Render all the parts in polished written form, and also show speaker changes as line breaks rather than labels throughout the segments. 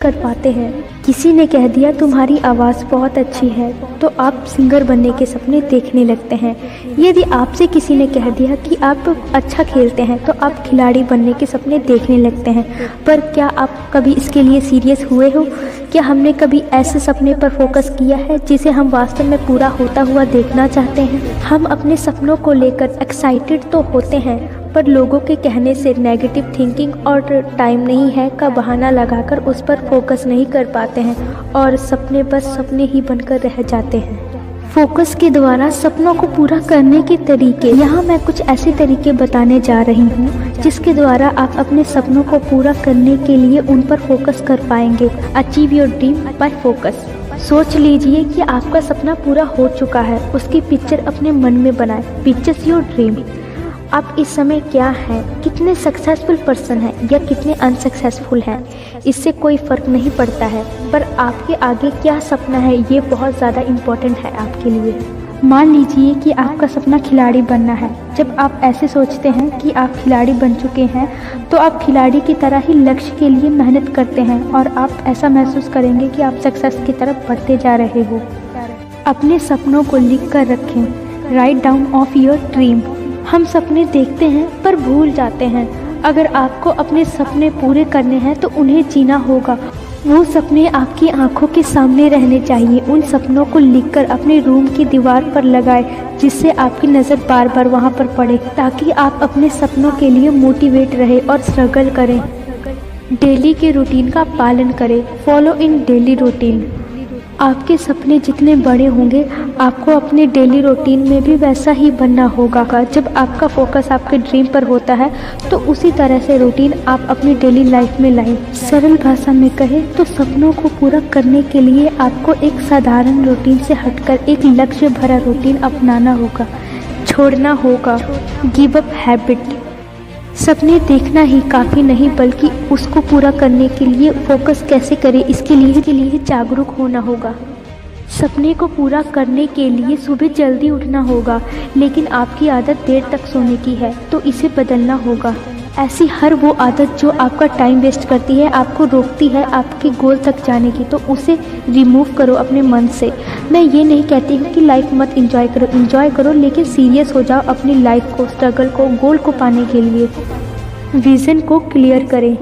कर पाते हैं। किसी ने कह दिया तुम्हारी आवाज़ बहुत अच्छी है तो आप सिंगर बनने के सपने देखने लगते हैं। यदि आपसे किसी ने कह दिया कि आप अच्छा खेलते हैं तो आप खिलाड़ी बनने के सपने देखने लगते हैं। पर क्या आप कभी इसके लिए सीरियस हुए हो? क्या हमने कभी ऐसे सपने पर फोकस किया है जिसे हम वास्तव में पूरा होता हुआ देखना चाहते हैं? हम अपने सपनों को लेकर एक्साइटेड तो होते हैं पर लोगों के कहने से नेगेटिव थिंकिंग और टाइम नहीं है का बहाना लगाकर उस पर फोकस नहीं कर पाते हैं और सपने बस सपने ही बनकर रह जाते हैं। फोकस के द्वारा सपनों को पूरा करने के तरीके, यहाँ मैं कुछ ऐसे तरीके बताने जा रही हूँ जिसके द्वारा आप अपने सपनों को पूरा करने के लिए उन पर फोकस कर पाएंगे। Achieve your dream by focus. सोच लीजिए कि आपका सपना पूरा हो चुका है, उसकी पिक्चर अपने मन में बनाएं। Pictures your dream. आप इस समय क्या हैं, कितने सक्सेसफुल पर्सन हैं या कितने अनसक्सेसफुल हैं, इससे कोई फ़र्क नहीं पड़ता है, पर आपके आगे क्या सपना है ये बहुत ज़्यादा इम्पोर्टेंट है आपके लिए। मान लीजिए कि आपका सपना खिलाड़ी बनना है। जब आप ऐसे सोचते हैं कि आप खिलाड़ी बन चुके हैं तो आप खिलाड़ी की तरह ही लक्ष्य के लिए मेहनत करते हैं और आप ऐसा महसूस करेंगे कि आप सक्सेस की तरफ बढ़ते जा रहे हो। अपने सपनों को लिख कर रखें। Write down of your dream. हम सपने देखते हैं पर भूल जाते हैं। अगर आपको अपने सपने पूरे करने हैं तो उन्हें जीना होगा। वो सपने आपकी आंखों के सामने रहने चाहिए। उन सपनों को लिखकर अपने रूम की दीवार पर लगाएं जिससे आपकी नज़र बार बार वहाँ पर पड़े, ताकि आप अपने सपनों के लिए मोटिवेट रहे और स्ट्रगल करें। डेली के रूटीन का पालन करें। फॉलो इन डेली रूटीन। आपके सपने जितने बड़े होंगे आपको अपने डेली रूटीन में भी वैसा ही बनना होगा। जब आपका फोकस आपके ड्रीम पर होता है तो उसी तरह से रूटीन आप अपनी डेली लाइफ में लाएं। सरल भाषा में कहें तो सपनों को पूरा करने के लिए आपको एक साधारण रूटीन से हटकर एक लक्ष्य भरा रूटीन अपनाना होगा, छोड़ना होगा। Give up habit. सपने देखना ही काफ़ी नहीं बल्कि उसको पूरा करने के लिए फोकस कैसे करें इसके लिए जागरूक होना होगा। सपने को पूरा करने के लिए सुबह जल्दी उठना होगा, लेकिन आपकी आदत देर तक सोने की है तो इसे बदलना होगा। ऐसी हर वो आदत जो आपका टाइम वेस्ट करती है, आपको रोकती है आपके गोल तक जाने की, तो उसे रिमूव करो अपने मन से। मैं ये नहीं कहती हूँ कि लाइफ मत एंजॉय करो, लेकिन सीरियस हो जाओ अपनी लाइफ को, स्ट्रगल को, गोल को पाने के लिए। विज़न को क्लियर करें।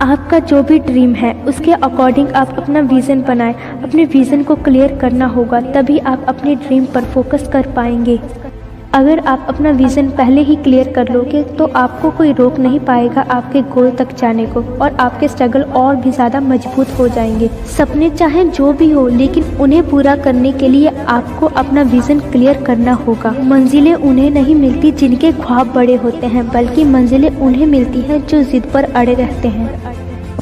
आपका जो भी ड्रीम है उसके अकॉर्डिंग आप अपना विज़न बनाएं। अपने विज़न को क्लियर करना होगा, तभी आप अपने ड्रीम पर फोकस कर पाएंगे। अगर आप अपना विज़न पहले ही क्लियर कर लोगे तो आपको कोई रोक नहीं पाएगा आपके गोल तक जाने को, और आपके स्ट्रगल और भी ज़्यादा मजबूत हो जाएंगे। सपने चाहे जो भी हो, लेकिन उन्हें पूरा करने के लिए आपको अपना विज़न क्लियर करना होगा। मंजिलें उन्हें नहीं मिलती जिनके ख्वाब बड़े होते हैं, बल्कि मंजिलें उन्हें मिलती हैं जो जिद पर अड़े रहते हैं।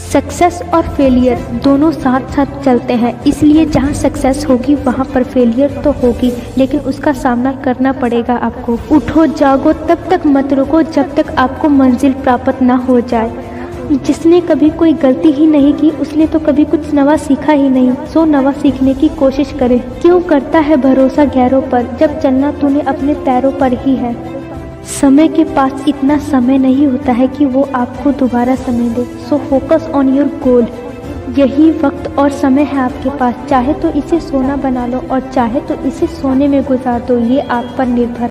सक्सेस और फेलियर दोनों साथ साथ चलते हैं, इसलिए जहाँ सक्सेस होगी वहाँ पर फेलियर तो होगी, लेकिन उसका सामना करना पड़ेगा आपको। उठो जागो तब तक मत रुको जब तक आपको मंजिल प्राप्त ना हो जाए। जिसने कभी कोई गलती ही नहीं की उसने तो कभी कुछ नवा सीखा ही नहीं। सो नवा सीखने की कोशिश करे। क्यों करता है भरोसा गैरों पर जब चलना तूने अपने पैरों पर ही है। समय के पास इतना समय नहीं होता है कि वो आपको दोबारा समय दे। So focus on your goal. यही वक्त और समय है आपके पास, चाहे तो इसे सोना बना लो और चाहे तो इसे सोने में गुजार दो, ये आप पर निर्भर